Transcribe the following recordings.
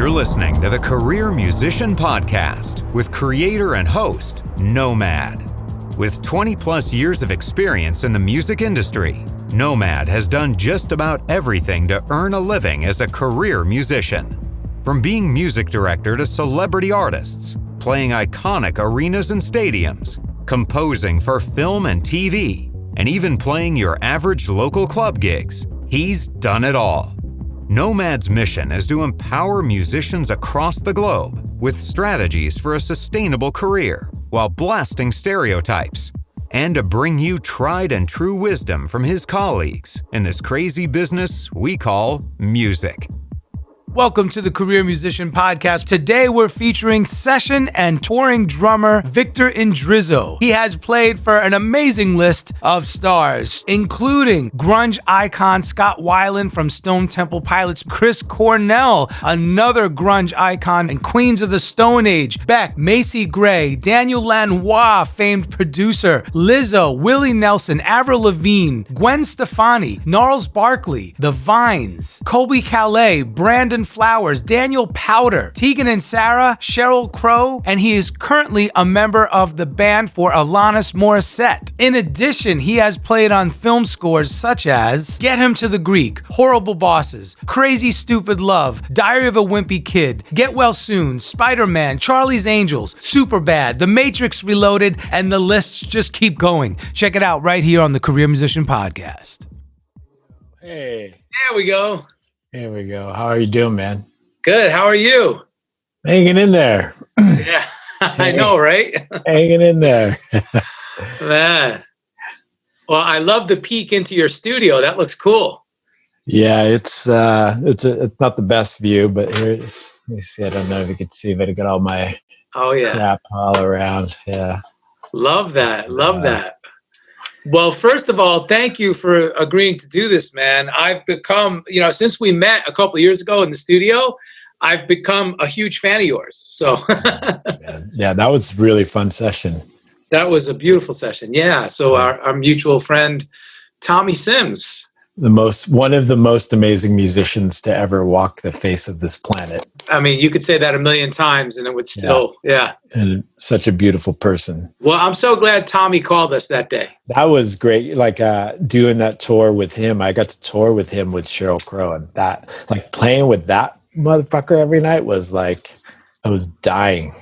You're listening to the Career Musician Podcast with creator and host, Nomad. With 20 plus years of experience in the music industry, Nomad has done just about everything to earn a living as a career musician. From being music director to celebrity artists, playing iconic arenas and stadiums, composing for film and TV, and even playing your average local club gigs, he's done it all. Nomad's mission is to empower musicians across the globe with strategies for a sustainable career while blasting stereotypes, and to bring you tried and true wisdom from his colleagues in this crazy business we call music. Welcome to the Career Musician Podcast. Today we're featuring session and touring drummer Victor Indrizzo. He has played for an amazing list of stars, including grunge icon Scott Weiland from Stone Temple Pilots, Chris Cornell, another grunge icon and Queens of the Stone Age, Beck, Macy Gray, Daniel Lanois, famed producer, Lizzo, Willie Nelson, Avril Lavigne, Gwen Stefani, Gnarls Barkley, The Vines, Colby Calais, Brandon Flowers, Daniel Powder, Tegan and Sarah, Sheryl Crow, and he is currently a member of the band for Alanis Morissette. In addition, he has played on film scores such as Get Him to the Greek, Horrible Bosses, Crazy Stupid Love, Diary of a Wimpy Kid, Get Well Soon, Spider-Man, Charlie's Angels, Superbad, The Matrix Reloaded, and the lists just keep going. Check it out right here on the Career Musician Podcast. Hey. There we go. Here we go. How are you doing, man? Good. How are you? Hanging in there. Yeah, I know, right? Hanging in there. Man. Well, I love the peek into your studio. That looks cool. Yeah, it's not the best view, but here's, let me see. I don't know if you can see, but I got all my crap all around. Yeah. Love that. Love that. Well, first of all, thank you for agreeing to do this, man. I've become, since we met a couple of years ago in the studio, I've become a huge fan of yours. So, yeah, that was a really fun session. That was a beautiful session. Yeah. So our mutual friend, Tommy Sims. One of the most amazing musicians to ever walk the face of this planet. I mean, you could say that a million times and it would still, yeah. And such a beautiful person. Well, I'm so glad Tommy called us that day. That was great. Like doing that tour with him. I got to tour with him with Sheryl Crow, and that, like playing with that motherfucker every night was like, I was dying.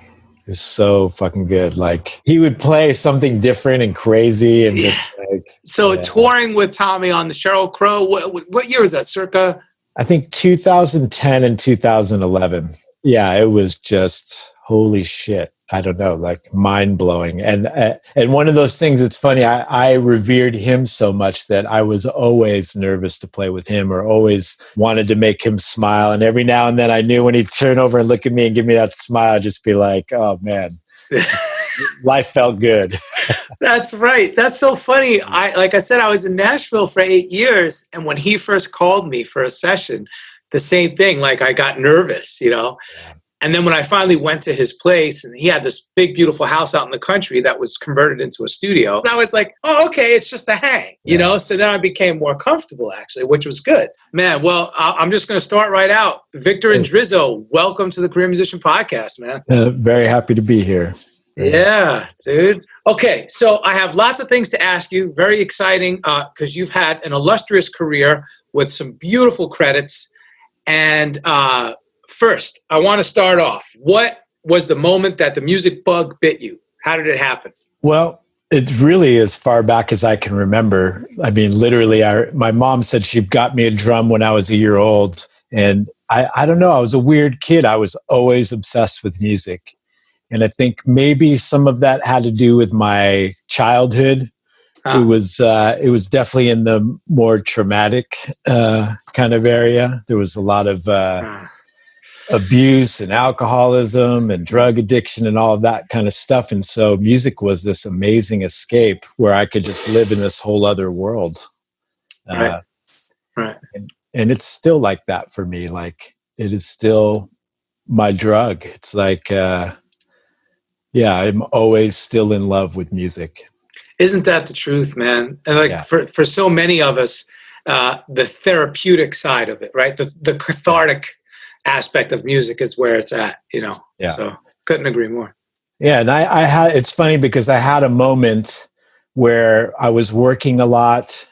It was so fucking good. Like he would play something different and crazy and just like. So touring with Tommy on the Sheryl Crow, what year was that? Circa? I think 2010 and 2011. Yeah, it was just holy shit. I don't know, like mind blowing. And one of those things, it's funny, I revered him so much that I was always nervous to play with him or always wanted to make him smile. And every now and then I knew when he'd turn over and look at me and give me that smile, I'd just be like, oh man, life felt good. That's right. That's so funny. Like I said, I was in Nashville for 8 years. And when he first called me for a session, the same thing, like I got nervous, And then when I finally went to his place, and he had this big, beautiful house out in the country that was converted into a studio, I was like, oh, okay, it's just a hang, So then I became more comfortable, actually, which was good. Man, well, I'm just going to start right out. Victor Indrizzo, welcome to the Career Musician Podcast, man. Very happy to be here. Yeah, dude. Okay, so I have lots of things to ask you. Very exciting, because you've had an illustrious career with some beautiful credits. And first, I want to start off. What was the moment that the music bug bit you? How did it happen? Well, it's really as far back as I can remember. I mean, literally, my mom said she got me a drum when I was a year old. And I don't know, I was a weird kid. I was always obsessed with music. And I think maybe some of that had to do with my childhood. It was definitely in the more traumatic kind of area. There was a lot of abuse and alcoholism and drug addiction and all of that kind of stuff. And so music was this amazing escape where I could just live in this whole other world. Right. And it's still like that for me. Like it is still my drug. It's like, I'm always still in love with music. Isn't that the truth, man? And for so many of us, the therapeutic side of it, right? The cathartic aspect of music is where it's at, Yeah. So couldn't agree more. Yeah. And it's funny because I had a moment where I was working a lot,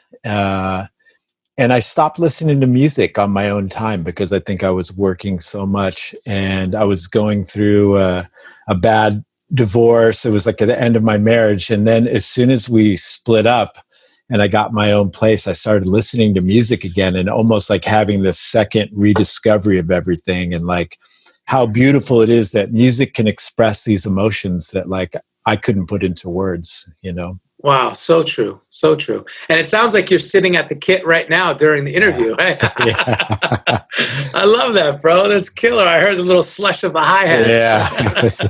and I stopped listening to music on my own time because I think I was working so much, and I was going through a bad divorce. It was like at the end of my marriage. And then as soon as we split up and I got my own place, I started listening to music again, and almost like having this second rediscovery of everything, and like how beautiful it is that music can express these emotions that like I couldn't put into words, Wow, so true, so true. And it sounds like you're sitting at the kit right now during the interview. Yeah. I love that, bro. That's killer. I heard the little slush of the hi-hats.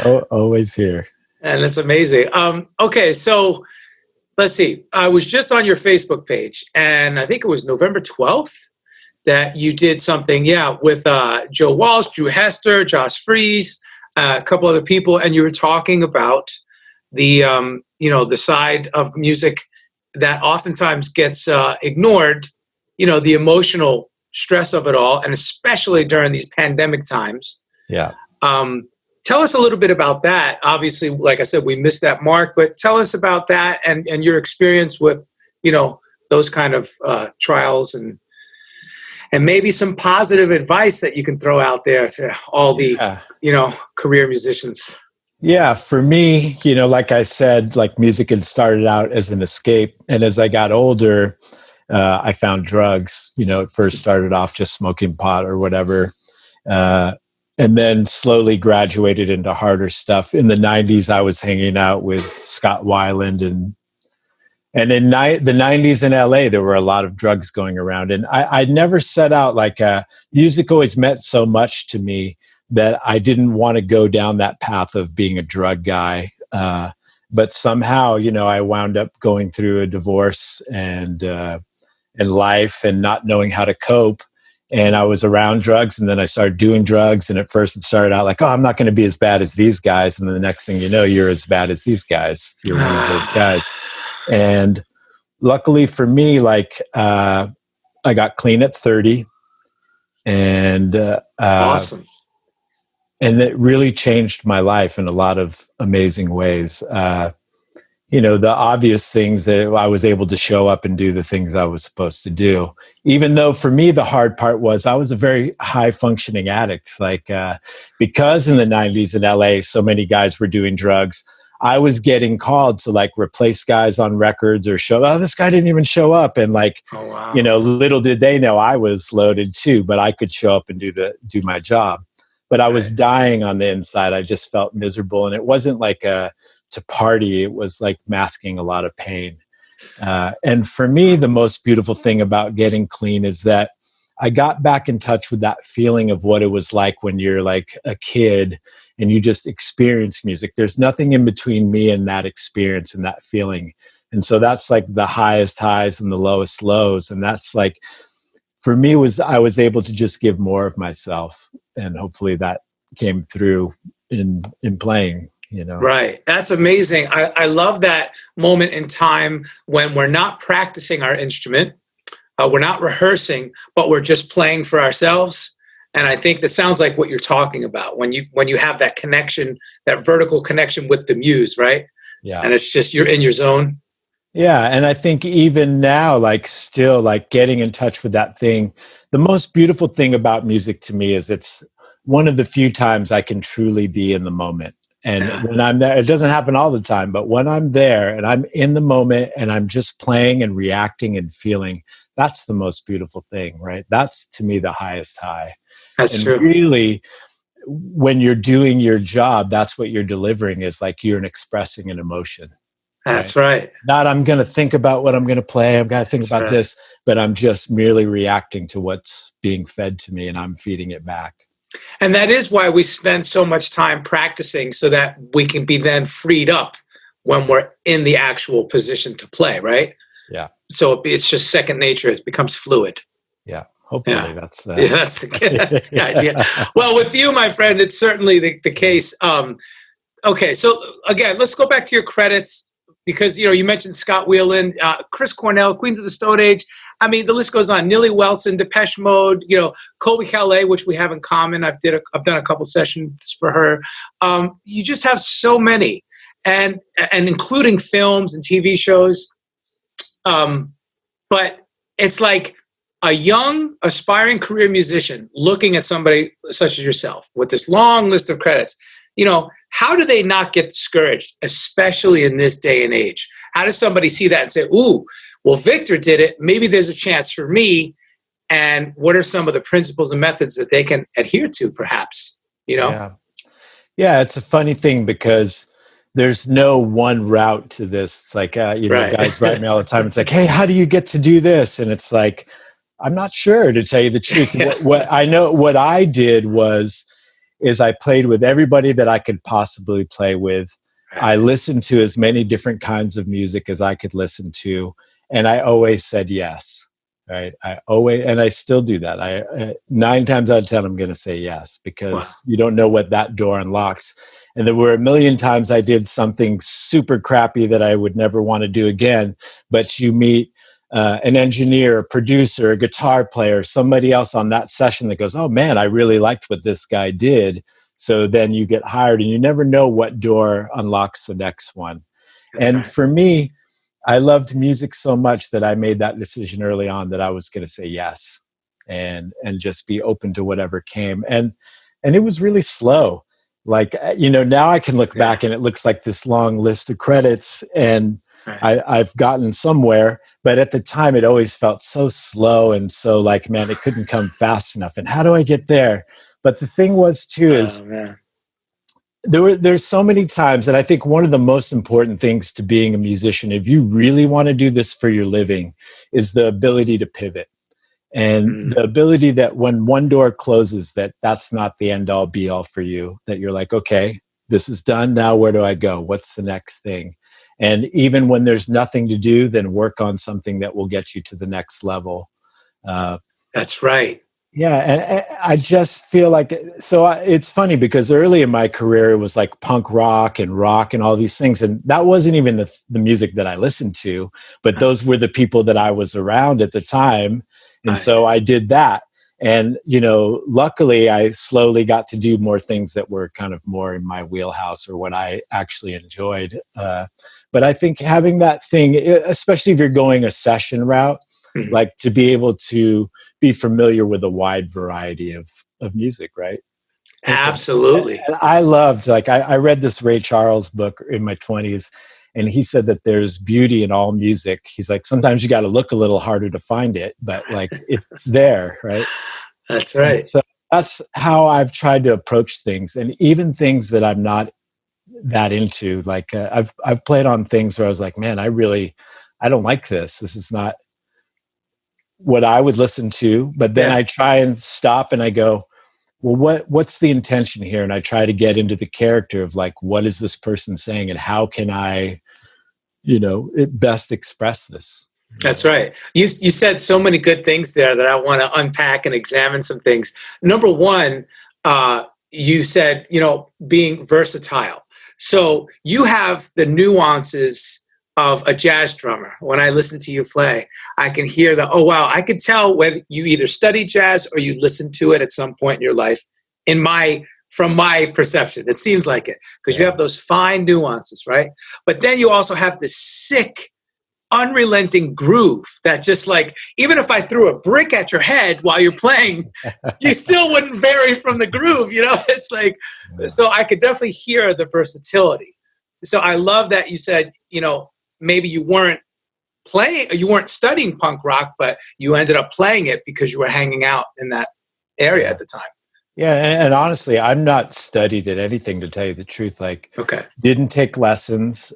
Yeah. Always here. And it's amazing. Okay, so let's see. I was just on your Facebook page, and I think it was November 12th that you did something, with Joe Walsh, Drew Hester, Josh Freese, a couple other people, and you were talking about the the side of music that oftentimes gets ignored, the emotional stress of it all, and especially during these pandemic times. Yeah. Tell us a little bit about that. Obviously, like I said, we missed that mark, but tell us about that and your experience with, those kind of trials, and maybe some positive advice that you can throw out there to all the, career musicians. Yeah, for me, like I said, like music had started out as an escape. And as I got older, I found drugs. It first started off just smoking pot or whatever. And then slowly graduated into harder stuff. In the 90s, I was hanging out with Scott Weiland. And in the 90s in LA, there were a lot of drugs going around. And I never set out music always meant so much to me that I didn't want to go down that path of being a drug guy. But somehow, I wound up going through a divorce and life and not knowing how to cope. And I was around drugs, and then I started doing drugs. And at first it started out like, oh, I'm not going to be as bad as these guys. And then the next thing you know, you're as bad as these guys. You're one of those guys. And luckily for me, I got clean at 30. And Awesome. And it really changed my life in a lot of amazing ways. The obvious things that I was able to show up and do the things I was supposed to do. Even though for me, the hard part was I was a very high functioning addict. Because in the 90s in LA, so many guys were doing drugs, I was getting called to replace guys on records or this guy didn't even show up. And oh, wow. Little did they know I was loaded too, but I could show up and do my job. But I was dying on the inside. I just felt miserable. And it wasn't to party. It was masking a lot of pain. And for me, the most beautiful thing about getting clean is that I got back in touch with that feeling of what it was like when you're a kid and you just experience music. There's nothing in between me and that experience and that feeling. And so that's the highest highs and the lowest lows. And that's for me I was able to just give more of myself. And hopefully that came through in playing, Right. That's amazing. I love that moment in time when we're not practicing our instrument. We're not rehearsing, but we're just playing for ourselves. And I think that sounds like what you're talking about when you have that connection, that vertical connection with the muse, right? Yeah. And it's just, you're in your zone. Yeah. And I think even now, still getting in touch with that thing, the most beautiful thing about music to me is it's one of the few times I can truly be in the moment. And when I'm there, it doesn't happen all the time, but when I'm there and I'm in the moment and I'm just playing and reacting and feeling, that's the most beautiful thing, right? That's to me the highest high. That's true. Really, when you're doing your job, that's what you're delivering is you're expressing an emotion. That's right. Not I'm going to think about what I'm going to play. I've got to think about this, but I'm just merely reacting to what's being fed to me and I'm feeding it back. And that is why we spend so much time practicing so that we can be then freed up when we're in the actual position to play, right? Yeah. So it's just second nature. It becomes fluid. Yeah. Hopefully that's the... Yeah, that's the idea. Well, with you, my friend, it's certainly the case. Okay, so again, let's go back to your credits. because, you mentioned Scott Weiland, Chris Cornell, Queens of the Stone Age. I mean, the list goes on. Nilly Wilson, Depeche Mode, Colby Calais, which we have in common. I've done a couple sessions for her. You just have so many, and including films and TV shows. But it's like a young, aspiring career musician looking at somebody such as yourself with this long list of credits. How do they not get discouraged, especially in this day and age? How does somebody see that and say, ooh, well, Victor did it. Maybe there's a chance for me. And what are some of the principles and methods that they can adhere to, perhaps? Yeah, it's a funny thing because there's no one route to this. It's like, right. Guys write me all the time. It's like, hey, how do you get to do this? And it's like, I'm not sure, to tell you the truth. What I know, what I did is I played with everybody that I could possibly play with. I listened to as many different kinds of music as I could listen to. And I always said yes, right? And I still do that. 9 times out of 10, I'm going to say yes, because you don't know what that door unlocks. And there were a million times I did something super crappy that I would never want to do again. But you meet an engineer, a producer, a guitar player, somebody else on that session that goes, oh man, I really liked what this guy did. So then you get hired, and you never know what door unlocks the next one. That's right. For me, I loved music so much that I made that decision early on that I was going to say yes and just be open to whatever came. And it was really slow. Like, now I can look back and it looks like this long list of credits, and I've gotten somewhere, but at the time it always felt so slow and so like, man, it couldn't come fast enough. And how do I get there? But the thing was too, is there's so many times, and I think one of the most important things to being a musician, if you really want to do this for your living, is the ability to pivot. And the ability that when one door closes, that's not the end all be all for you, that you're like, okay, this is done. Now where do I go? What's the next thing? And even when there's nothing to do, then work on something that will get you to the next level. That's right. Yeah. And I just feel like, it's funny because early in my career, it was like punk rock and all these things. And that wasn't even the music that I listened to, but those were the people that I was around at the time. And so I did that. And, luckily I slowly got to do more things that were kind of more in my wheelhouse or what I actually enjoyed. But I think having that thing, especially if you're going a session route, like to be able to be familiar with a wide variety of music, right? Absolutely. And I loved, I read this Ray Charles book in my 20s, and he said that there's beauty in all music. He's like, sometimes you got to look a little harder to find it, but like it's there, right? That's right. And so that's how I've tried to approach things, and even things that I'm not that into. Like I've played on things where I was like, man, I don't like this. This is not what I would listen to. But then I try and stop and I go, well, what's the intention here? And I try to get into the character of like, what is this person saying, and how can I, best express this? That's right. You said so many good things there that I want to unpack and examine some things. Number one, you said, being versatile. So you have the nuances of a jazz drummer. When I listen to you play, I can hear I could tell whether you either studied jazz or you listened to it at some point in your life. From my perception, it seems like it, because you have those fine nuances, right? But then you also have this sick, unrelenting groove that just like, even if I threw a brick at your head while you're playing, you still wouldn't vary from the groove, It's like, so I could definitely hear the versatility. So I love that you said, maybe you weren't studying punk rock, but you ended up playing it because you were hanging out in that area at the time. Yeah. And honestly, I'm not studied at anything, to tell you the truth. Like, didn't take lessons,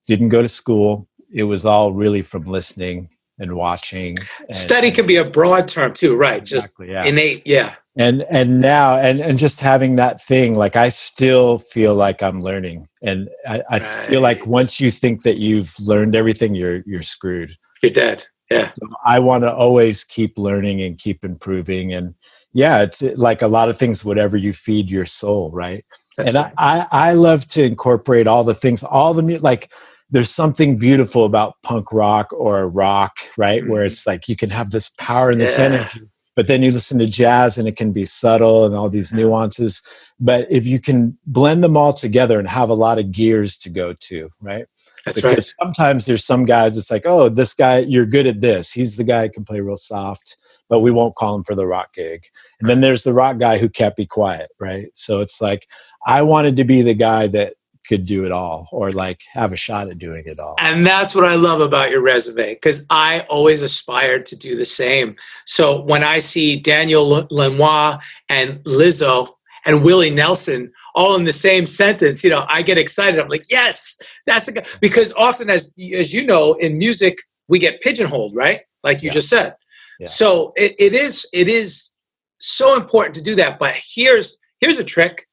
didn't go to school. It was all really from listening and watching. Study can be a broad term too, right? Exactly, just innate. Yeah. And now, and just having that thing, like I still feel like I'm learning. And I feel like once you think that you've learned everything, you're screwed. You're dead. Yeah. So I want to always keep learning and keep improving. And it's like a lot of things, whatever you feed your soul, right? That's right. I love to incorporate all the things, like there's something beautiful about punk rock or rock, right? Where it's like you can have this power and this energy, but then you listen to jazz and it can be subtle and all these nuances. But if you can blend them all together and have a lot of gears to go to, right? Because sometimes there's some guys, it's like, oh, this guy, you're good at this. He's the guy who can play real soft, but we won't call him for the rock gig. And then there's the rock guy who can't be quiet, right? So it's like, I wanted to be the guy that could do it all, or like have a shot at doing it all. And that's what I love about your resume, because I always aspired to do the same. So when I see Daniel Lanois and Lizzo and Willie Nelson all in the same sentence, I get excited. I'm like, yes, that's the guy. Because often, as you know, in music, we get pigeonholed, right? Like you just said. Yeah. So it is so important to do that. But here's a trick.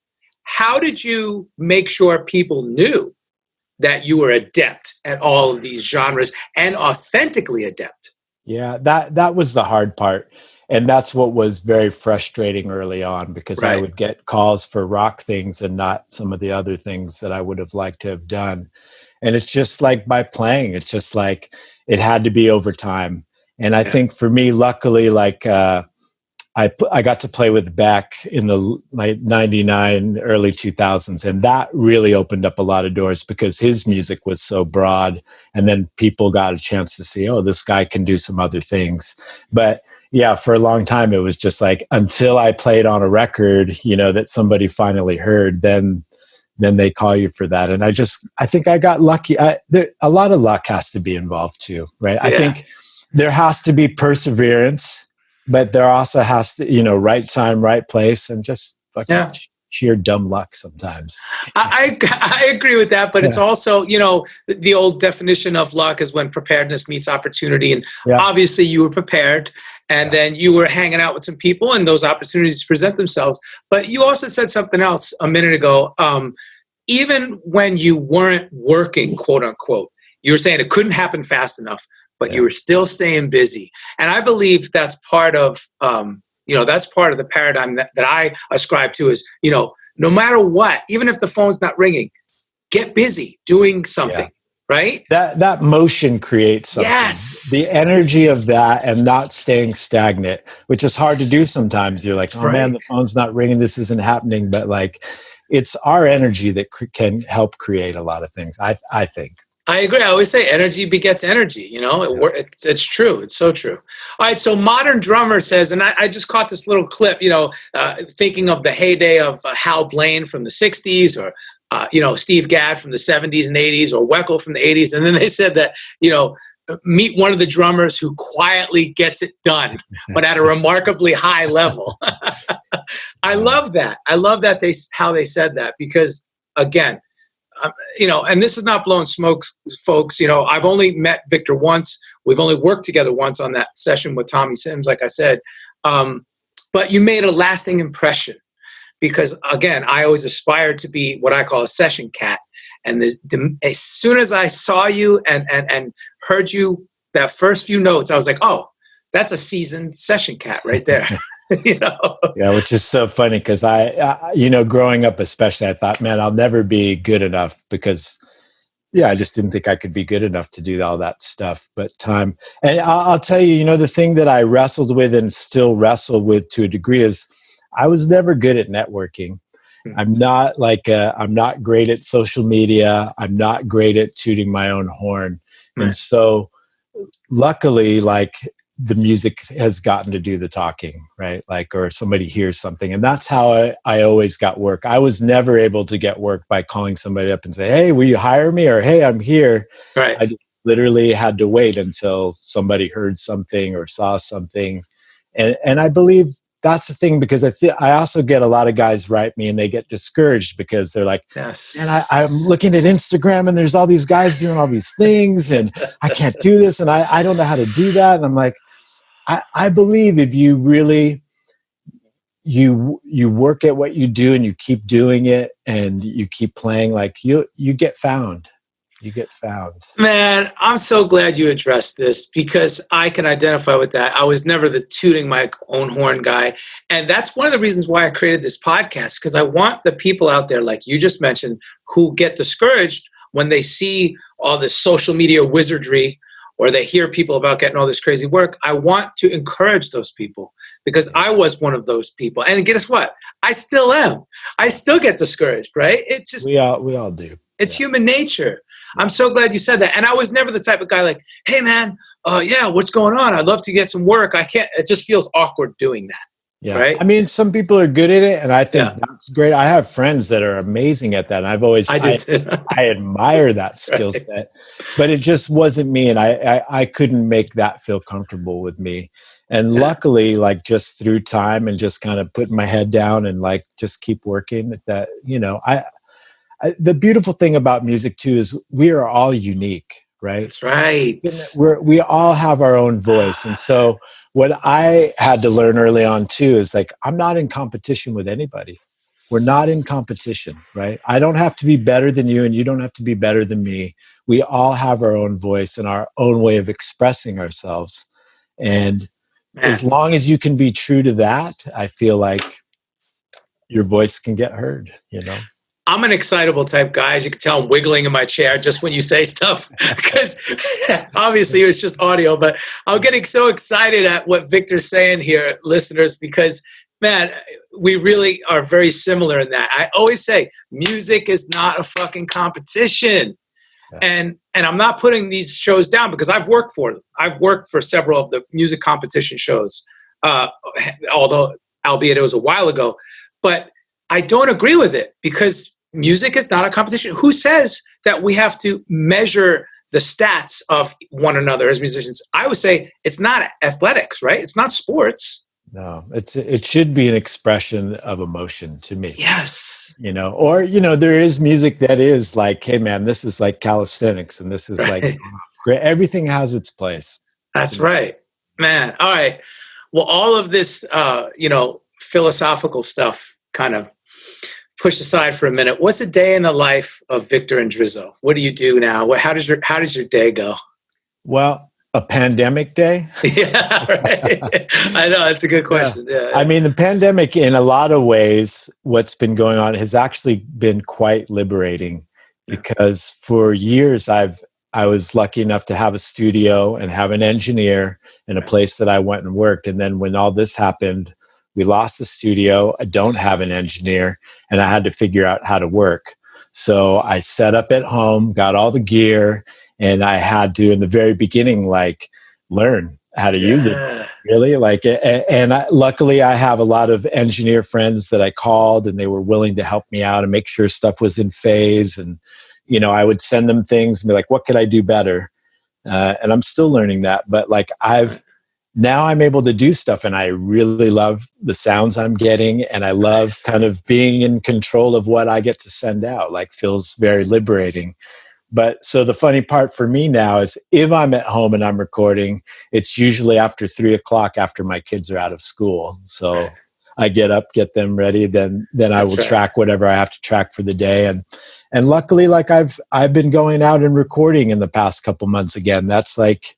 How did you make sure people knew that you were adept at all of these genres and authentically adept? Yeah, that was the hard part. And that's what was very frustrating early on, because I would get calls for rock things and not some of the other things that I would have liked to have done. And it's just like by playing, it's just like it had to be over time. And I think for me, luckily, like I got to play with Beck in the late 99, early 2000s. And that really opened up a lot of doors because his music was so broad. And then people got a chance to see, oh, this guy can do some other things. But yeah, for a long time, it was just like, until I played on a record, that somebody finally heard, then they call you for that. And I think I got lucky. A lot of luck has to be involved too, right? Yeah. I think there has to be perseverance, but there also has to, right time, right place, and just sheer dumb luck sometimes. I agree with that, but it's also, the old definition of luck is when preparedness meets opportunity. And obviously you were prepared, and then you were hanging out with some people and those opportunities present themselves. But you also said something else a minute ago. Even when you weren't working, quote unquote, you were saying it couldn't happen fast enough, but you were still staying busy. And I believe that's part of, that's part of the paradigm that I ascribe to is, no matter what, even if the phone's not ringing, get busy doing something, right? That motion creates something. Yes. The energy of that and not staying stagnant, which is hard to do sometimes. You're like, man, the phone's not ringing, this isn't happening. But like, it's our energy that can help create a lot of things, I think. I agree. I always say energy begets energy. It's true. It's so true. All right. So Modern Drummer says, and I just caught this little clip, thinking of the heyday of Hal Blaine from the 60s, or, Steve Gadd from the 70s and 80s, or Weckl from the 80s. And then they said that, meet one of the drummers who quietly gets it done, but at a remarkably high level. I love that. I love that how they said that, because, again, and this is not blowing smoke, folks. I've only met Victor once. We've only worked together once on that session with Tommy Sims, like I said. But you made a lasting impression, because, again, I always aspired to be what I call a session cat. And as soon as I saw you and heard you, that first few notes, I was like, oh, that's a seasoned session cat right there. Yeah, which is so funny, because I growing up especially, I thought, man, I'll never be good enough, because I just didn't think I could be good enough to do all that stuff. But time, and I'll tell you, the thing that I wrestled with and still wrestle with to a degree is I was never good at networking. I'm not I'm not great at social media. I'm not great at tooting my own horn. And so luckily, the music has gotten to do the talking, right? Or somebody hears something. And that's how I always got work. I was never able to get work by calling somebody up and say, hey, will you hire me? Or, hey, I'm here. Right. I literally had to wait until somebody heard something or saw something. And I believe that's the thing, because I also get a lot of guys write me and they get discouraged because they're like, yes, and I'm looking at Instagram and there's all these guys doing all these things and I can't do this and I don't know how to do that. And I'm like, I believe if you really, you work at what you do and you keep doing it and you keep playing, you get found. You get found. Man, I'm so glad you addressed this, because I can identify with that. I was never the tooting my own horn guy. And that's one of the reasons why I created this podcast, because I want the people out there, like you just mentioned, who get discouraged when they see all this social media wizardry, or they hear people about getting all this crazy work, I want to encourage those people, because I was one of those people. And guess what? I still am. I still get discouraged, right? It's just, we all do. It's human nature. I'm so glad you said that. And I was never the type of guy like, hey man, yeah, what's going on? I'd love to get some work. I can't, it just feels awkward doing that. Yeah. Right. I mean, some people are good at it, and I think that's great. I have friends that are amazing at that. And I admire that skill set, but it just wasn't me. And I couldn't make that feel comfortable with me. And luckily, like just through time and just kind of putting my head down and like just keep working at that, you know, the beautiful thing about music too is we are all unique, right? That's right. We all have our own voice. And so what I had to learn early on too is like, I'm not in competition with anybody. We're not in competition, right? I don't have to be better than you, and you don't have to be better than me. We all have our own voice and our own way of expressing ourselves. And as long as you can be true to that, I feel like your voice can get heard, you know? I'm an excitable type guy. As you can tell, I'm wiggling in my chair just when you say stuff, because obviously it's just audio, but I'm getting so excited at what Victor's saying here, listeners, because man, we really are very similar in that. I always say music is not a fucking competition. And I'm not putting these shows down, because I've worked for them. I've worked for several of the music competition shows, albeit it was a while ago, but I don't agree with it, because music is not a competition. Who says that we have to measure the stats of one another as musicians? I would say it's not athletics, right? It's not sports. No, it should be an expression of emotion to me. Yes. You know, or, you know, there is music that is like, hey man, this is like calisthenics, and this is like great. Everything has its place. That's right, man. All right. Well, all of this, philosophical stuff kind of pushed aside for a minute. What's a day in the life of Victor Indrizzo? What do you do now? How does your day go? Well, a pandemic day? Yeah, right. I know, that's a good question. Yeah. I mean, the pandemic, in a lot of ways, what's been going on has actually been quite liberating, because for years I was lucky enough to have a studio and have an engineer and a place that I went and worked. And then when all this happened, we lost the studio. I don't have an engineer, and I had to figure out how to work. So I set up at home, got all the gear, and I had to, in the very beginning, like learn how to use it. Really, like, and luckily I have a lot of engineer friends that I called, and they were willing to help me out and make sure stuff was in phase. And you know, I would send them things and be like, "What could I do better?" And I'm still learning that, but like now I'm able to do stuff, and I really love the sounds I'm getting, and I love kind of being in control of what I get to send out. Like, feels very liberating. But so the funny part for me now is, if I'm at home and I'm recording, it's usually after 3:00 after my kids are out of school. So I get up, get them ready, then I will track whatever I have to track for the day. And luckily, like I've been going out and recording in the past couple months again. That's like,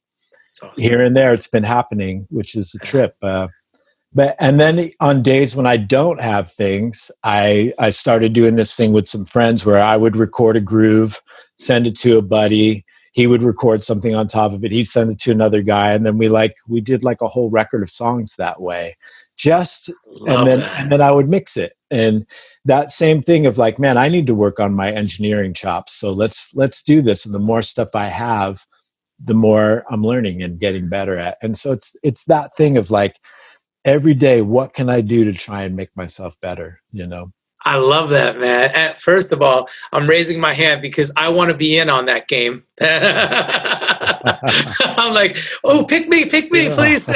awesome. Here and there, it's been happening, which is a trip. And then on days when I don't have things, I started doing this thing with some friends where I would record a groove, send it to a buddy. He would record something on top of it. He'd send it to another guy. And then we did like a whole record of songs that way. And then I would mix it. And that same thing of like, man, I need to work on my engineering chops. So let's do this. And the more stuff I have, the more I'm learning and getting better at. And so it's that thing of like, every day, what can I do to try and make myself better, you know? I love that, man. And first of all, I'm raising my hand because I want to be in on that game. I'm like, oh, pick me, please.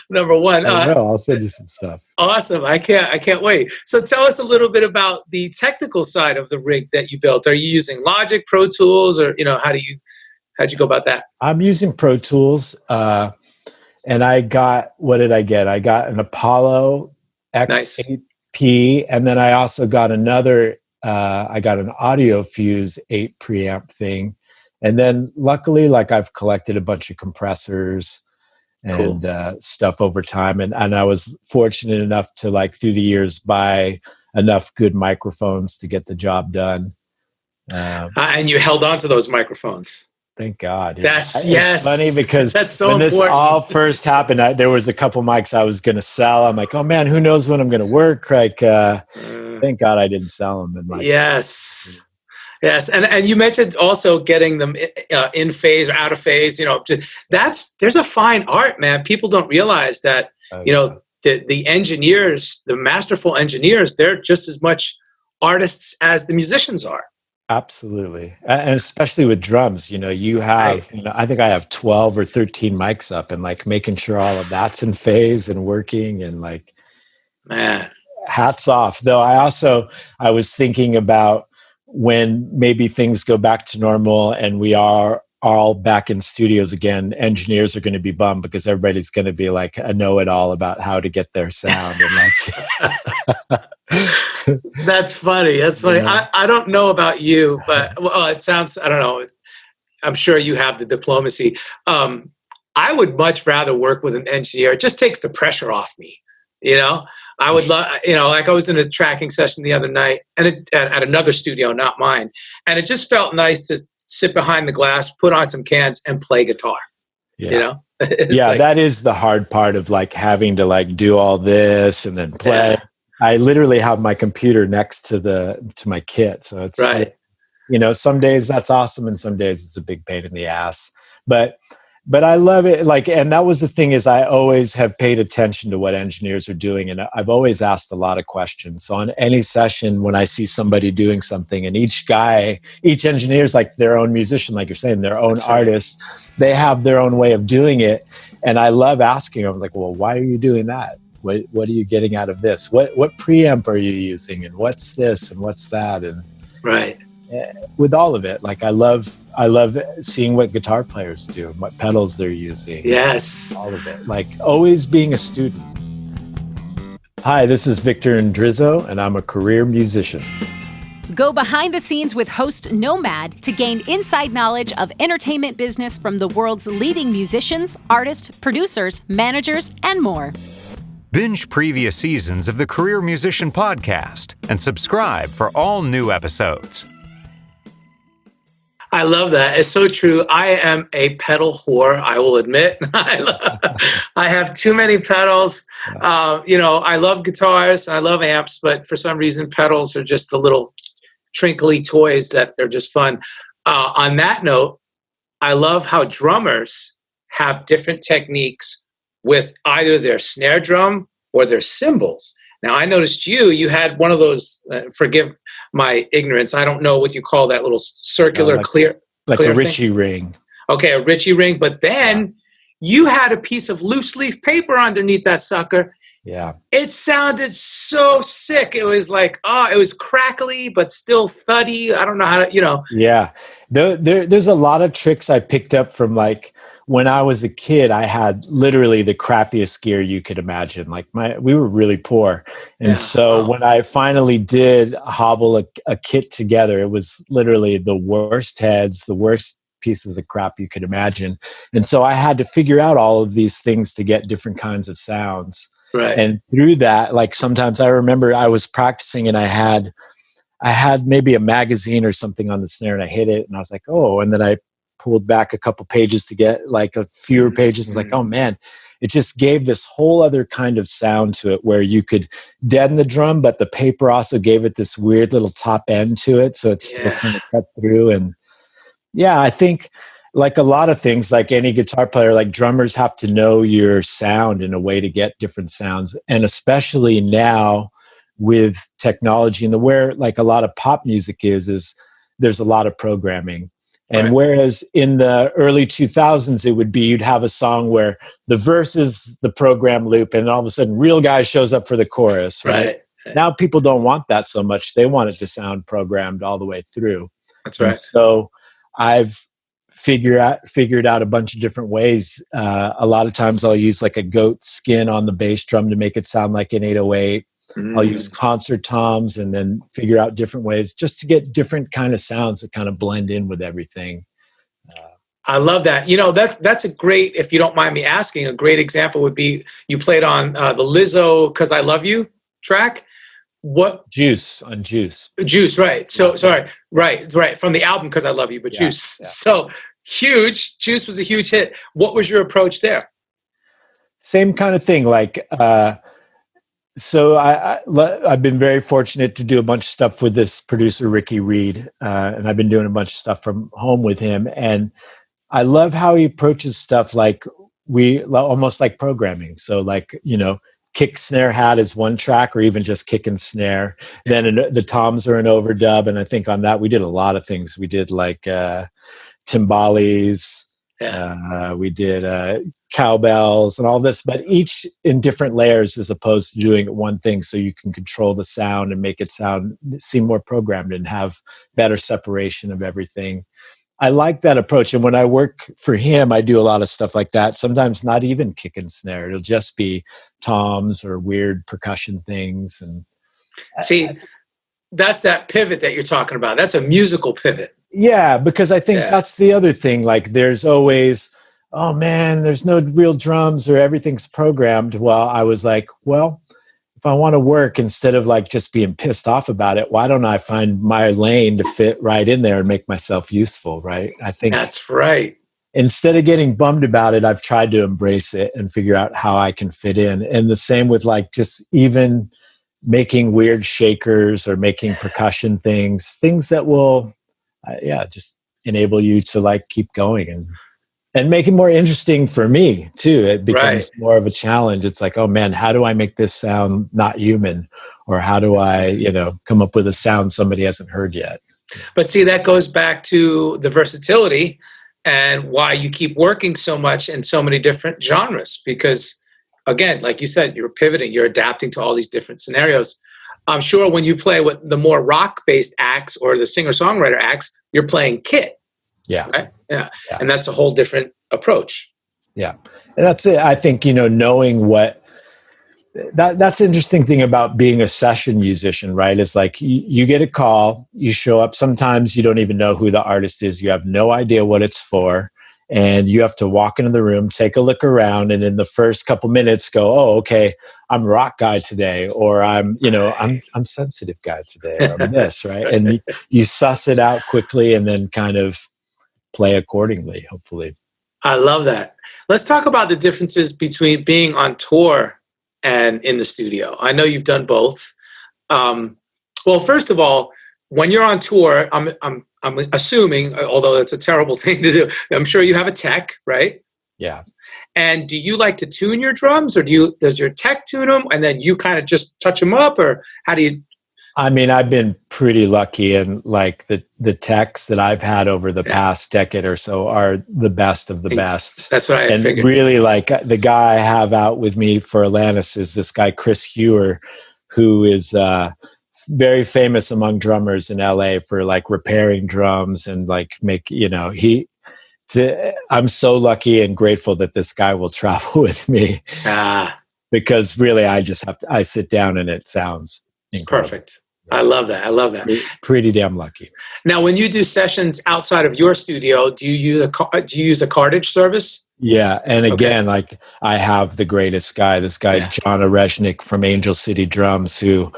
Number one. I'll send you some stuff. Awesome. I can't wait. So tell us a little bit about the technical side of the rig that you built. Are you using Logic, Pro Tools, or, you know, how'd you go about that? I'm using Pro Tools. And what did I get? I got an Apollo X8P, and then I also got I got an Audio Fuse 8 preamp thing. And then luckily, like, I've collected a bunch of compressors and stuff over time. And I was fortunate enough to, like, through the years, buy enough good microphones to get the job done. And you held on to those microphones. Thank God. It's funny because that's so when important. this all first happened, there was a couple mics I was going to sell. I'm like, oh man, who knows when I'm going to work? Like, thank God I didn't sell them. And like, yes. And you mentioned also getting them in phase or out of phase. There's a fine art, man. People don't realize that. The engineers, the masterful engineers, they're just as much artists as the musicians are. Absolutely. And especially with drums, you have, I think I have 12 or 13 mics up, and like making sure all of that's in phase and working, and like, man, hats off. Though I was thinking about when maybe things go back to normal and we are all back in studios again, engineers are going to be bummed because everybody's going to be like a know-it-all about how to get their sound. And like, that's funny. That's funny. Yeah. I don't know about you, but it sounds, I don't know. I'm sure you have the diplomacy. I would much rather work with an engineer. It just takes the pressure off me. I would love, like I was in a tracking session the other night and at another studio, not mine. And it just felt nice to sit behind the glass, put on some cans and play guitar. Yeah. That is the hard part of like having to like do all this and then play. Yeah. I literally have my computer next to my kit. So it's, right. Some days that's awesome. And some days it's a big pain in the ass, but I love it. Like, and that was the thing is I always have paid attention to what engineers are doing. And I've always asked a lot of questions. So on any session, when I see somebody doing something and each engineer is like their own musician, like you're saying, their own artist, they have their own way of doing it. And I love asking them like, well, why are you doing that? What are you getting out of this? What preamp are you using? And what's this? And what's that? And right. With all of it, like I love seeing what guitar players do and what pedals they're using. Yes. All of it. Like always being a student. Hi, this is Victor Indrizzo, and I'm a career musician. Go behind the scenes with host Nomad to gain inside knowledge of entertainment business from the world's leading musicians, artists, producers, managers, and more. Binge previous seasons of the Career Musician Podcast and subscribe for all new episodes. I love that. It's so true. I am a pedal whore, I will admit. I have too many pedals. I love guitars, I love amps, but for some reason, pedals are just the little trinkly toys that are just fun. On that note, I love how drummers have different techniques with either their snare drum or their cymbals. Now, I noticed you had one of those, forgive my ignorance, I don't know what you call that little circular clear a Ritchie ring. Okay, a Ritchie ring. But then you had a piece of loose leaf paper underneath that sucker. Yeah. It sounded so sick. It was like, it was crackly, but still thuddy. I don't know how to, Yeah. There's a lot of tricks I picked up from like, when I was a kid, I had literally the crappiest gear you could imagine. Like we were really poor. And when I finally did hobble a kit together, it was literally the worst heads, the worst pieces of crap you could imagine. And so I had to figure out all of these things to get different kinds of sounds. Right. And through that, like sometimes I remember I was practicing and I had maybe a magazine or something on the snare and I hit it and I was like, oh, and then I pulled back a couple pages to get like a fewer pages. I was like, oh man, it just gave this whole other kind of sound to it where you could deaden the drum, but the paper also gave it this weird little top end to it. So it's still kind of cut through. And I think like a lot of things, like any guitar player, like drummers have to know your sound in a way to get different sounds. And especially now with technology and where like a lot of pop music is there's a lot of programming. And whereas in the early 2000s, it would be you'd have a song where the verse is the program loop and all of a sudden Real Guy shows up for the chorus, right? Now people don't want that so much. They want it to sound programmed all the way through. That's right. And so I've figured out a bunch of different ways. A lot of times I'll use like a goat skin on the bass drum to make it sound like an 808. I'll use concert toms and then figure out different ways just to get different kind of sounds that kind of blend in with everything. I love that. That's a great, if you don't mind me asking, a great example would be you played on the Lizzo 'Cause I Love You track. What Juice on Juice. Juice, right? So sorry, right from the album Because I Love You, but Juice. Yeah. So huge. Juice was a huge hit. What was your approach there? Same kind of thing. Like, so I've been very fortunate to do a bunch of stuff with this producer Ricky Reed, and I've been doing a bunch of stuff from home with him. And I love how he approaches stuff like almost like programming. So like, kick, snare, hat is one track, or even just kick and snare. Then the toms are an overdub, and I think on that we did a lot of things. We did like timbales, we did cowbells and all this, but each in different layers as opposed to doing one thing, so you can control the sound and make it seem more programmed and have better separation of everything. I like that approach. And when I work for him, I do a lot of stuff like that. Sometimes not even kick and snare. It'll just be toms or weird percussion things. And see, that's that pivot that you're talking about. That's a musical pivot. Yeah, because I think that's the other thing. Like there's always, oh man, there's no real drums or everything's programmed. Well, I was like, well, if I want to work, instead of like just being pissed off about it, why don't I find my lane to fit right in there and make myself useful, right? I think that's right. Instead of getting bummed about it, I've tried to embrace it and figure out how I can fit in. And the same with like just even making weird shakers or making percussion things that will, just enable you to like keep going and make it more interesting for me too. It becomes more of a challenge. It's like, oh man, how do I make this sound not human? Or how do I, come up with a sound somebody hasn't heard yet? But see, that goes back to the versatility and why you keep working so much in so many different genres. Because again, like you said, you're pivoting, you're adapting to all these different scenarios. I'm sure when you play with the more rock-based acts or the singer-songwriter acts, you're playing kit. Yeah. Right? Yeah. And that's a whole different approach. Yeah. And that's it. I think, knowing that's the interesting thing about being a session musician, right? Is like you get a call, you show up. Sometimes you don't even know who the artist is. You have no idea what it's for. And you have to walk into the room, take a look around, and in the first couple minutes go, oh, okay, I'm rock guy today, or I'm sensitive guy today, or I'm this, right? And you suss it out quickly and then kind of play accordingly, hopefully. I love that. Let's talk about the differences between being on tour and in the studio. I know you've done both. Well, first of all, when you're on tour, I'm assuming, although that's a terrible thing to do, I'm sure you have a tech, right? Yeah. And do you like to tune your drums, or does your tech tune them and then you kind of just touch them up, or how do you? I mean, I've been pretty lucky, and like the techs that I've had over the past decade or so are the best of the best. That's what I figured. Really, like the guy I have out with me for Alanis is this guy, Chris Cornell, who is very famous among drummers in LA for like repairing drums and like I'm so lucky and grateful that this guy will travel with me. Because really I sit down and it sounds incredible. Perfect. I love that. Pretty damn lucky. Now, when you do sessions outside of your studio, do you use a cartage service? Yeah. And again, like I have the greatest guy, this guy, John Oreshnik from Angel City Drums, who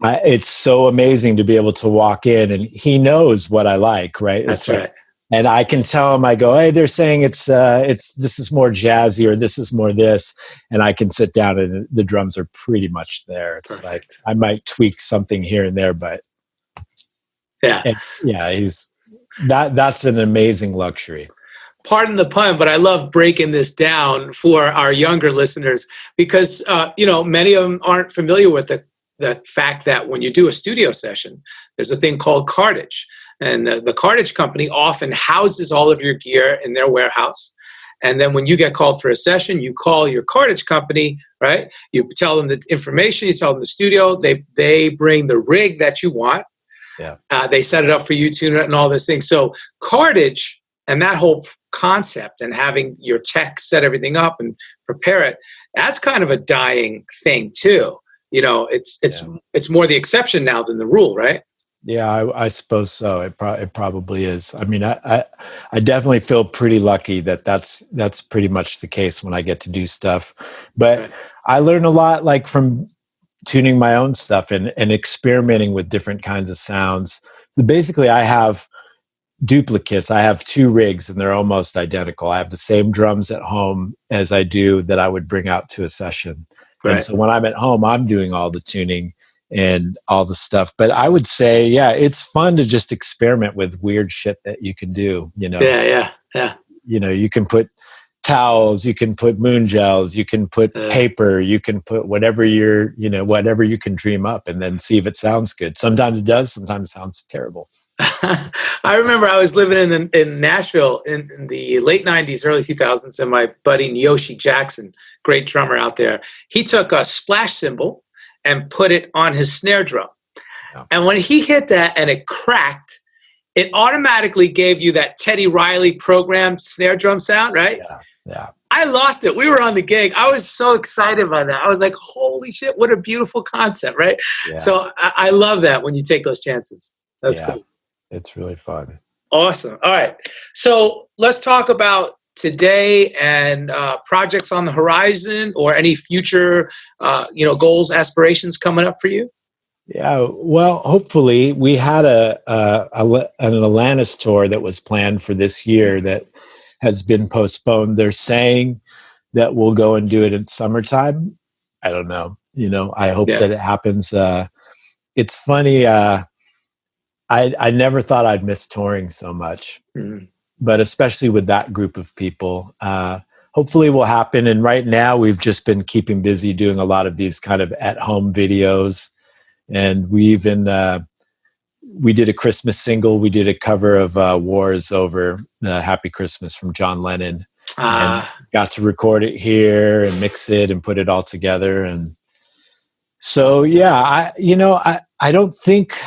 it's so amazing to be able to walk in and he knows what I like, right? That's right. And I can tell him, I go, hey, they're saying it's this is more jazzy or this is more this. And I can sit down and the drums are pretty much there. It's perfect. Like I might tweak something here and there, but that's an amazing luxury. Pardon the pun, but I love breaking this down for our younger listeners because, many of them aren't familiar with the fact that when you do a studio session, there's a thing called cartage. And the cartage company often houses all of your gear in their warehouse. And then when you get called for a session, you call your cartage company, right? You tell them the information, you tell them the studio, they bring the rig that you want. Yeah. They set it up for you, tune it, and all these things. So cartage and that whole concept and having your tech set everything up and prepare it, that's kind of a dying thing too. It's more the exception now than the rule, right? Yeah, I suppose so. It probably is. I mean, I definitely feel pretty lucky that's pretty much the case when I get to do stuff. But I learn a lot, like from tuning my own stuff and experimenting with different kinds of sounds. So basically, I have duplicates. I have 2 rigs and they're almost identical. I have the same drums at home as I do that I would bring out to a session. Right. And so when I'm at home, I'm doing all the tuning and all the stuff. But I would say, yeah, it's fun to just experiment with weird shit that you can do, you know? Yeah. You know, you can put towels, you can put moon gels, you can put paper, you can put whatever whatever you can dream up and then see if it sounds good. Sometimes it does, sometimes it sounds terrible. I remember I was living in Nashville in the late 90s, early 2000s, and my buddy Yoshi Jackson, great drummer out there, he took a splash cymbal and put it on his snare drum. Yeah. And when he hit that and it cracked, it automatically gave you that Teddy Riley programmed snare drum sound, right? Yeah. I lost it. We were on the gig. I was so excited by that. I was like, holy shit, what a beautiful concept, right? Yeah. So I love that when you take those chances. That's cool. It's really fun. Awesome. All right. So let's talk about today and projects on the horizon or any future, goals, aspirations coming up for you. Yeah. Well, hopefully we had an Alanis tour that was planned for this year that has been postponed. They're saying that we'll go and do it in summertime. I don't know. I hope that it happens. It's funny. I never thought I'd miss touring so much, but especially with that group of people, hopefully it will happen. And right now we've just been keeping busy doing a lot of these kind of at-home videos. And we even, we did a Christmas single. We did a cover of War Is Over, Happy Christmas from John Lennon. And got to record it here and mix it and put it all together. And so, yeah, I don't think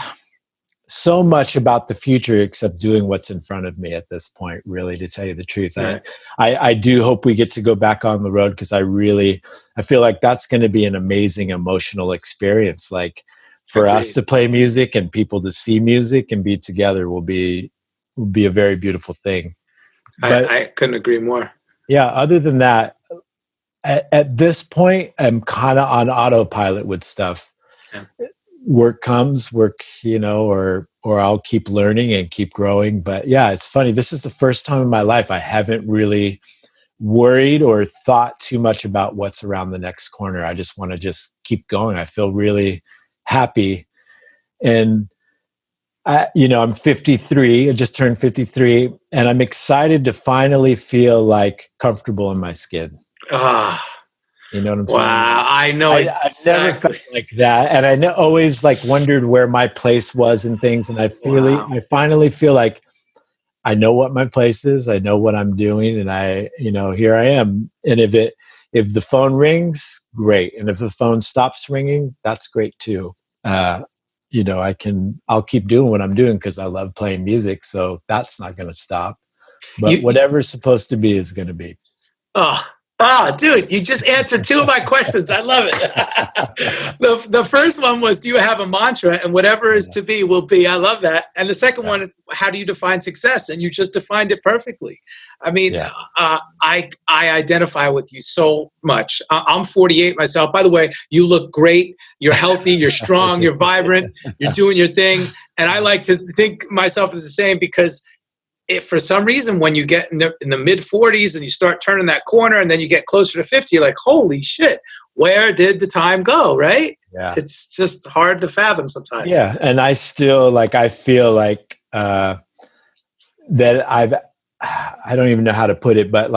so much about the future except doing what's in front of me at this point, really, to tell you the truth. Yeah. I do hope we get to go back on the road because I feel like that's going to be an amazing emotional experience. Like for us to play music and people to see music and be together will be a very beautiful thing. But, I couldn't agree more. Yeah. Other than that, at this point, I'm kind of on autopilot with stuff. Yeah. Work comes, or I'll keep learning and keep growing. But yeah, it's funny. This is the first time in my life I haven't really worried or thought too much about what's around the next corner. I just want to just keep going. I feel really happy. And I'm 53. I just turned 53 and I'm excited to finally feel like comfortable in my skin. You know what I'm saying? Wow, I know it. I've never felt like that, and I always wondered where my place was and things. And I finally feel like I know what my place is. I know what I'm doing, and here I am. And if the phone rings, great, and if the phone stops ringing, that's great too. I'll keep doing what I'm doing because I love playing music. So that's not going to stop. But whatever's supposed to be is going to be. Dude, you just answered 2 of my questions. I love it. The first one was, do you have a mantra? And whatever is to be will be. I love that. And the second one is, how do you define success? And you just defined it perfectly. I mean, I identify with you so much. I'm 48 myself. By the way, you look great. You're healthy. You're strong. You're vibrant. You're doing your thing. And I like to think myself as the same because if for some reason when you get in the mid 40s and you start turning that corner and then you get closer to 50, you're like, holy shit, where did the time go, right? Yeah. It's just hard to fathom sometimes. Yeah, and I still I feel like that I don't even know how to put it, but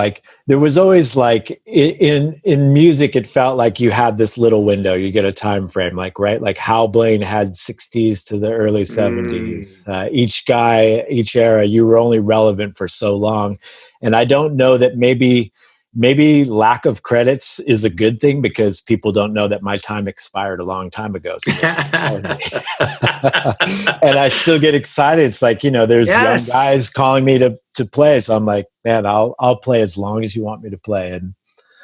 there was always in music, it felt like you had this little window, you get a time frame, right? Like Hal Blaine had 60s to the early 70s. Each era, you were only relevant for so long. And I don't know that maybe lack of credits is a good thing because people don't know that my time expired a long time ago. So and I still get excited. It's there's young guys calling me to play. So I'm like, man, I'll play as long as you want me to play. And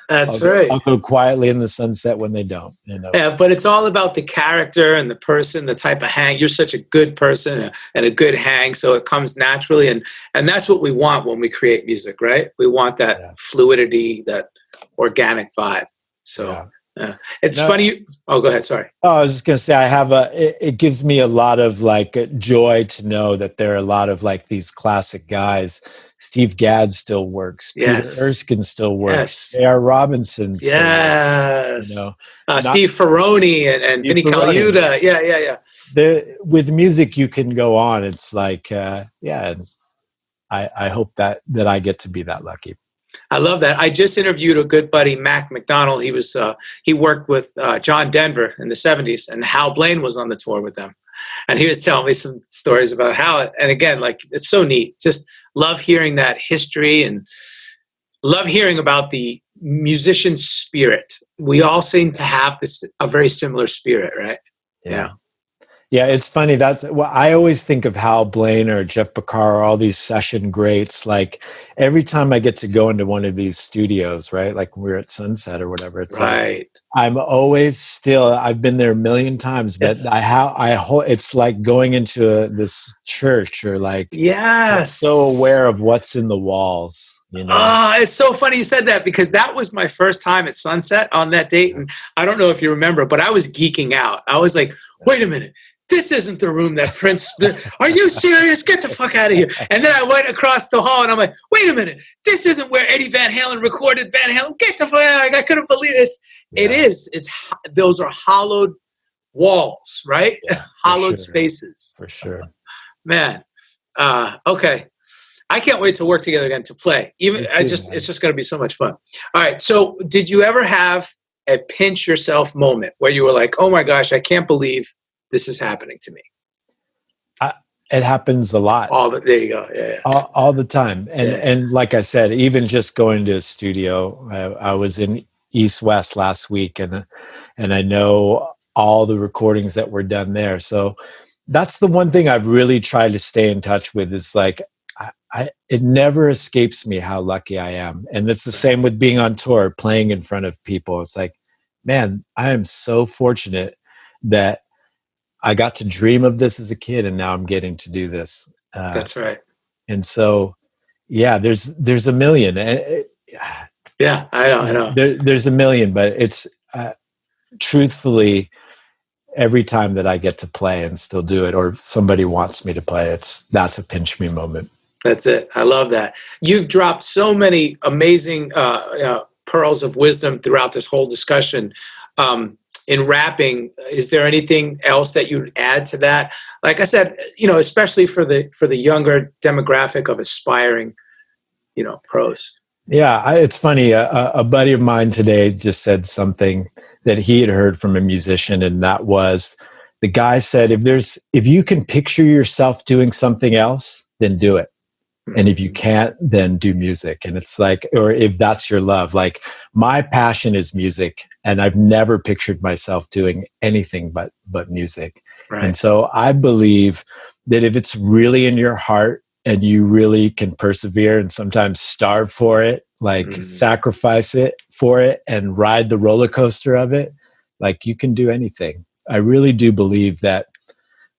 I'll go quietly in the sunset when they don't. Yeah, but it's all about the character and the person, the type of hang. You're such a good person and a good hang, so it comes naturally. And that's what we want when we create music, right? We want that fluidity, that organic vibe. So Yeah. It's No. funny. Oh, go ahead. Sorry. Oh, I was just gonna say it gives me a lot of like joy to know that there are a lot of like these classic guys. Steve Gadd still works. Peter Yes. Erskine still works. Yes. J.R. Robinson still works. You Yes. know, not Steve Ferroni and Steve Vinnie Ferroni. Colaiuta. Yeah. With music you can go on. It's like and I hope that I get to be that lucky. I love that. I just interviewed a good buddy, Mac McDonald. He worked with John Denver in the 70s, and Hal Blaine was on the tour with them. And he was telling me some stories about how, and again, like, it's so neat. Just love hearing that history and love hearing about the musician spirit. We all seem to have a very similar spirit, right? Yeah, it's funny. That's well, I always think of Hal Blaine or Jeff Becker, all these session greats. Like every time I get to go into one of these studios, right? Like we're at Sunset or whatever. It's right. Like I'm always still. I've been there a million times, but it's like going into this church or like yes, so aware of what's in the walls. You know? It's so funny you said that because that was my first time at Sunset on that date, and I don't know if you remember, but I was geeking out. I was like, "Wait a minute. This isn't the room that Prince, are you serious? Get the fuck out of here." And then I went across the hall and I'm like, wait a minute, this isn't where Eddie Van Halen recorded Van Halen. Get the fuck out of here. I couldn't believe this. Yeah. It is. Those are hollowed walls, right? Yeah, hollowed spaces. For sure. Man. Okay. I can't wait to work together again to play. It's just going to be so much fun. All right. So did you ever have a pinch yourself moment where you were like, oh my gosh, I can't believe this is happening to me? It happens a lot. There you go. Yeah. All the time. And like I said, even just going to a studio, I was in East West last week and I know all the recordings that were done there. So that's the one thing I've really tried to stay in touch with is like, it never escapes me how lucky I am. And it's the same with being on tour, playing in front of people. It's like, man, I am so fortunate that I got to dream of this as a kid, and now I'm getting to do this. That's right. And so, yeah, there's a million. Yeah, I know. There's a million, but it's truthfully, every time that I get to play and still do it, or somebody wants me to play, that's a pinch me moment. That's it. I love that. You've dropped so many amazing pearls of wisdom throughout this whole discussion. In rapping, is there anything else that you'd add to that? Like I said, especially for the younger demographic of aspiring, pros. Yeah, it's funny. A buddy of mine today just said something that he had heard from a musician, and that was, the guy said, if you can picture yourself doing something else, then do it. And if you can't, then do music. And it's like, or if that's your love, like my passion is music, and I've never pictured myself doing anything but music. Right. And so I believe that if it's really in your heart and you really can persevere and sometimes starve for it, like sacrifice it for it and ride the roller coaster of it, like you can do anything. I really do believe that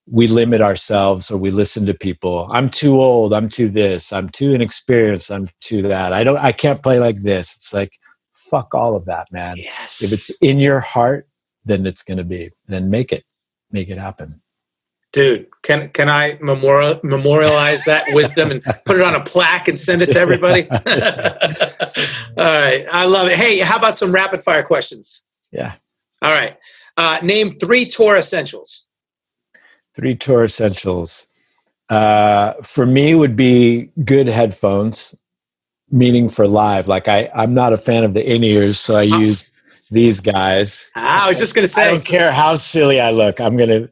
we limit ourselves, or we listen to people. I'm too old. I'm too this. I'm too inexperienced. I'm too that. I can't play like this. It's like, fuck all of that, man. Yes. If it's in your heart, then it's going to be. Then make it happen. Dude, can I memorialize that wisdom and put it on a plaque and send it to everybody? All right. I love it. Hey, how about some rapid fire questions? Yeah. All right. Name 3 tour essentials. 3 tour essentials. For me would be good headphones, meaning for live. Like I'm not a fan of the in-ears, so I use these guys. I was just going to say. I don't care how silly I look. I'm going to...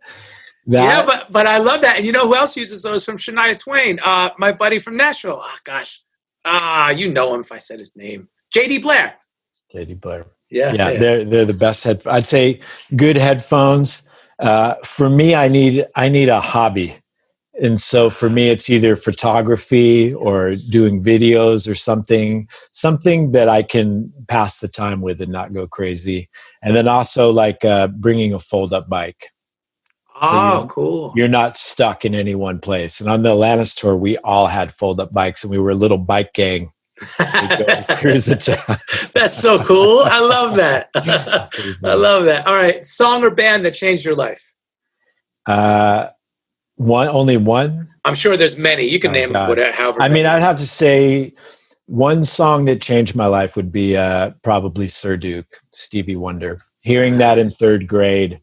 Yeah, but I love that. And you know who else uses those? From Shania Twain, my buddy from Nashville. Oh, gosh. You know him if I said his name. J.D. Blair. J.D. Blair. Yeah. They're the best headphones. I'd say good headphones. For me, I need a hobby. And so for me, it's either photography or doing videos or something that I can pass the time with and not go crazy. And then also like bringing a fold-up bike. So cool. You're not stuck in any one place. And on the Alanis tour, we all had fold-up bikes, and we were a little bike gang. We go cruise the town. That's so cool. I love that. I love that. All right. Song or band that changed your life? Only one? I'm sure there's many. You can name whatever. However I mean, many. I'd have to say one song that changed my life would be probably Sir Duke, Stevie Wonder. Hearing that in third grade,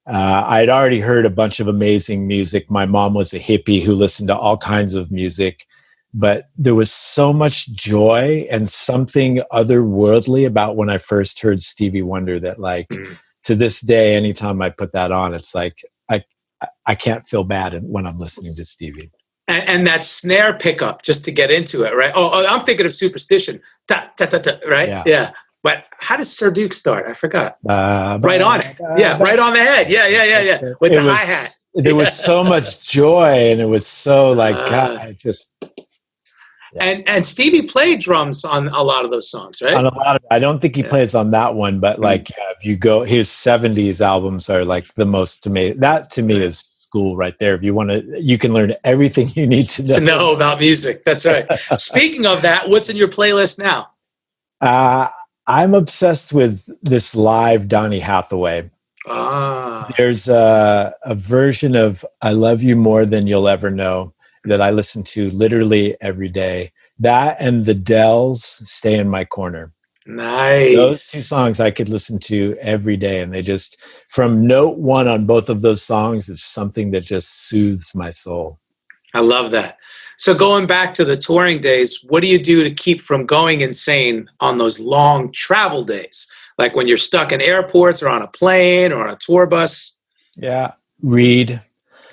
I'd already heard a bunch of amazing music. My mom was a hippie who listened to all kinds of music, but there was so much joy and something otherworldly about when I first heard Stevie Wonder that, like, to this day, anytime I put that on, it's like I can't feel bad when I'm listening to Stevie. And that snare pickup, just to get into it, right? Oh, I'm thinking of Superstition, ta, ta, ta, ta, right? Yeah. But how does Sir Duke start? I forgot. Right on it. Yeah, right on the head. Yeah. With the hi-hat. There was so much joy, and it was so like, God, I just... Yeah. And Stevie played drums on a lot of those songs, right? On a lot of, I don't think he plays on that one, but like if you go, his 70s albums are like the most amazing. That to me is school right there. If you want to, you can learn everything you need to know about music. That's right. Speaking of that, what's in your playlist now? I'm obsessed with this live Donny Hathaway. There's a version of I Love You More Than You'll Ever Know that I listen to literally every day. That and the Dells, Stay in My Corner. Nice. Those two songs I could listen to every day. And they just, from note one on both of those songs, it's something that just soothes my soul. I love that. So going back to the touring days, what do you do to keep from going insane on those long travel days? Like when you're stuck in airports or on a plane or on a tour bus? Yeah. Read.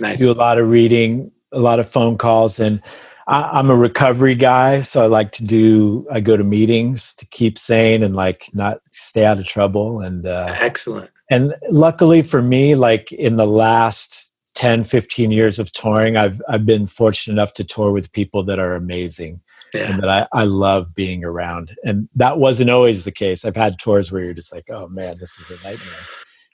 Nice. Do a lot of reading. A lot of phone calls, and I'm a recovery guy. So I go to meetings to keep sane and like not stay out of trouble. And excellent. And luckily for me, like in the last 10, 15 years of touring, I've been fortunate enough to tour with people that are amazing and that I love being around. And that wasn't always the case. I've had tours where you're just like, oh man, this is a nightmare.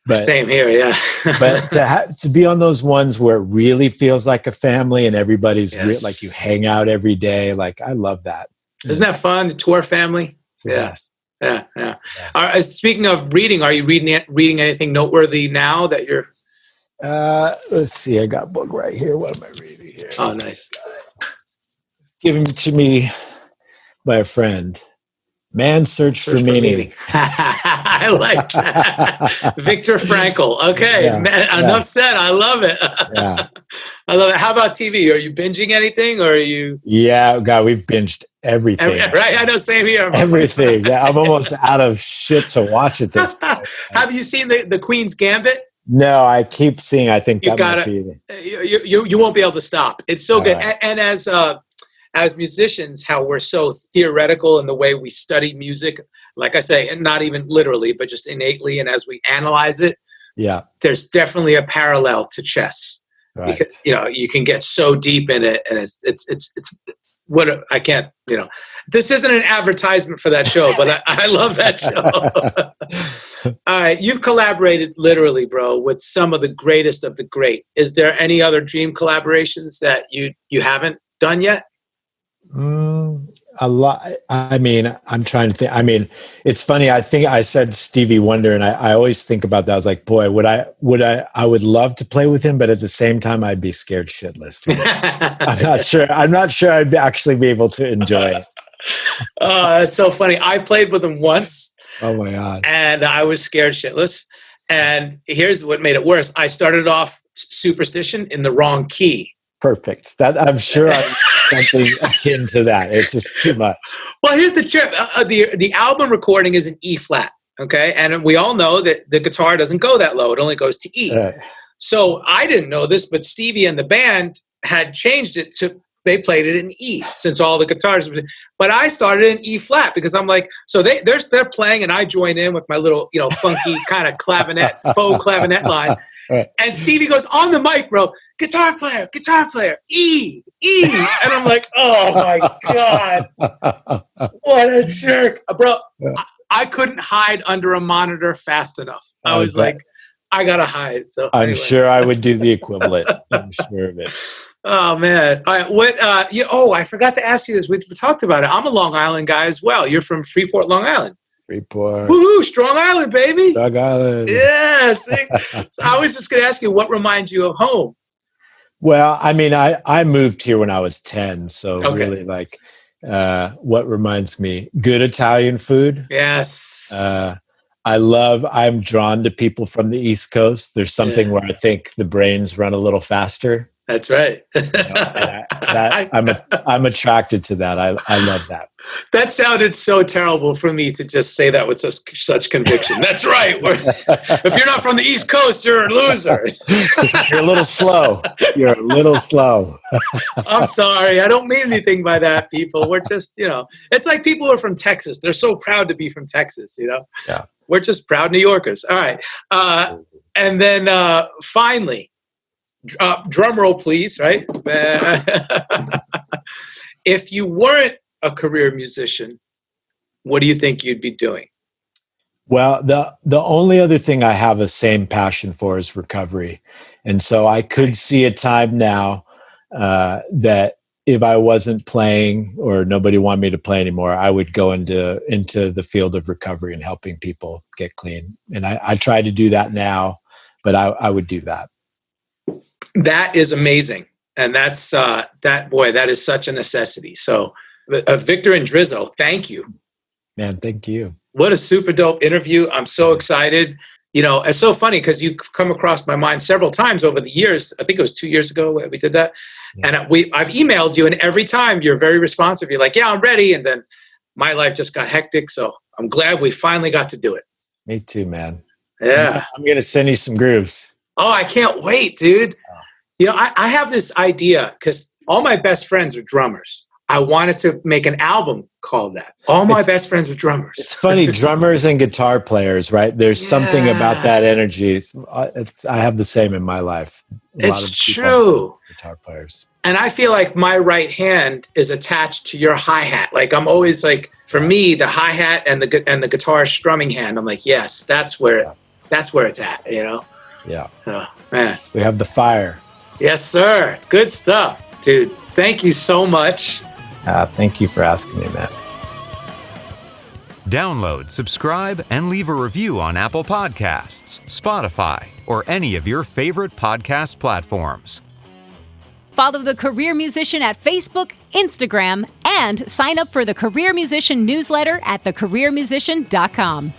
But, same here, yeah. But to be on those ones where it really feels like a family and everybody's like you hang out every day, like I love that. Isn't that fun? The tour family? Yeah. Speaking of reading, are you reading anything noteworthy now that you're? Let's see. I got a book right here. What am I reading here? Oh, nice. It's given to me by a friend. Man's Search for Meaning. I like that. Viktor Frankl. Okay, enough said. I love it. I love it. How about TV? Are you binging anything, or are you? Yeah, God, we've binged everything. Right? I know, same here. Everything. Yeah, I'm almost out of shit to watch at this point. Have you seen the Queen's Gambit? No, I keep seeing. I think you got it. You won't be able to stop. It's so good. Right. And as musicians, how we're so theoretical in the way we study music, like I say, and not even literally, but just innately. And as we analyze it, there's definitely a parallel to chess. Right. Because, you can get so deep in it, and it's what I can't, this isn't an advertisement for that show, but I love that show. All right. You've collaborated literally, bro, with some of the greatest of the great. Is there any other dream collaborations that you haven't done yet? A lot. I mean, I'm trying to think. I mean, it's funny. I think I said Stevie Wonder, and I always think about that. I was like, boy, I would love to play with him, but at the same time, I'd be scared shitless. I'm not sure I'd actually be able to enjoy it. Oh, that's so funny. I played with him once. Oh my God. And I was scared shitless. And here's what made it worse. I started off Superstition in the wrong key. Perfect. That I'm sure I'm something akin to that. It's just too much. Well, here's the trip. The album recording is in E flat. Okay. And we all know that the guitar doesn't go that low. It only goes to E. So I didn't know this, but Stevie and the band had changed it to, they played it in E since all the guitars. But I started in E flat because I'm like, so they're playing and I join in with my little, funky kind of clavinet, faux clavinet line. Right. And Stevie goes, on the mic, bro, guitar player, E. And I'm like, oh my God, what a jerk. Bro, I couldn't hide under a monitor fast enough. I was like, I got to hide. So I'm sure I would do the equivalent. I'm sure of it. Oh man! All right, I forgot to ask you this. We talked about it. I'm a Long Island guy as well. You're from Freeport, Long Island. Freeport. Woohoo! Strong Island, baby. Strong Island. Yes. So I was just going to ask you, what reminds you of home? Well, I mean, I moved here when I was 10, so really like what reminds me, good Italian food. Yes. I'm drawn to people from the East Coast. There's something where I think the brains run a little faster. That's right. I'm attracted to that. I love that. That sounded so terrible for me to just say that with such conviction. That's right. If you're not from the East Coast, you're a loser. You're a little slow. You're a little slow. I'm sorry. I don't mean anything by that, people. We're just, it's like people who are from Texas. They're so proud to be from Texas, Yeah. We're just proud New Yorkers. All right. And then finally, drum roll, please, right? If you weren't a career musician, what do you think you'd be doing? Well, the only other thing I have a same passion for is recovery. And so I could see a time now that if I wasn't playing or nobody wanted me to play anymore, I would go into the field of recovery and helping people get clean. And I try to do that now, but I would do that. That is amazing. And that's, that is such a necessity. So Victor Indrizzo, thank you. Man, thank you. What a super dope interview. I'm so excited. It's so funny because you've come across my mind several times over the years. I think it was 2 years ago we did that. Yeah. And I've emailed you, and every time you're very responsive. You're like, yeah, I'm ready. And then my life just got hectic. So I'm glad we finally got to do it. Me too, man. Yeah. I'm going to send you some grooves. Oh, I can't wait, dude. I have this idea because all my best friends are drummers. I wanted to make an album called that. All my best friends are drummers. It's funny, drummers and guitar players, right? There's something about that energy. I have the same in my life. It's true. Guitar players. And I feel like my right hand is attached to your hi-hat. Like I'm always like, for me, the hi-hat and the guitar strumming hand, I'm like, yes, that's where it's at, Yeah. Oh, man. We have the fire. Yes, sir. Good stuff, dude. Thank you so much. Thank you for asking me, Matt. Download, subscribe, and leave a review on Apple Podcasts, Spotify, or any of your favorite podcast platforms. Follow The Career Musician at Facebook, Instagram, and sign up for the Career Musician newsletter at thecareermusician.com.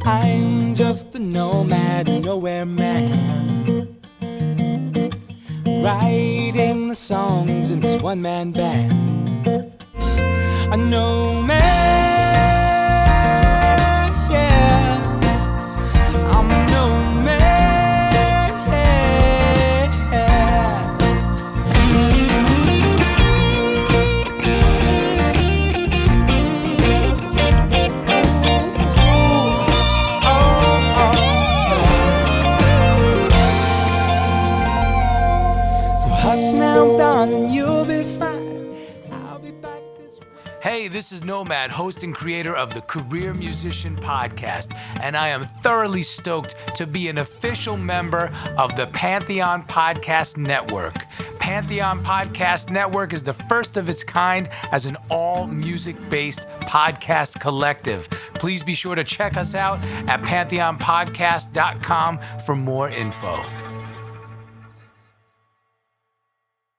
I'm just a nomad, nowhere man, writing the songs in this one-man band. A nomad, yeah, I'm a nomad. Hush now, darling, you'll be fine. I'll be back this way. Hey, this is Nomad, host and creator of the Career Musician Podcast, and I am thoroughly stoked to be an official member of the Pantheon Podcast Network. Pantheon Podcast Network is the first of its kind as an all-music-based podcast collective. Please be sure to check us out at pantheonpodcast.com for more info.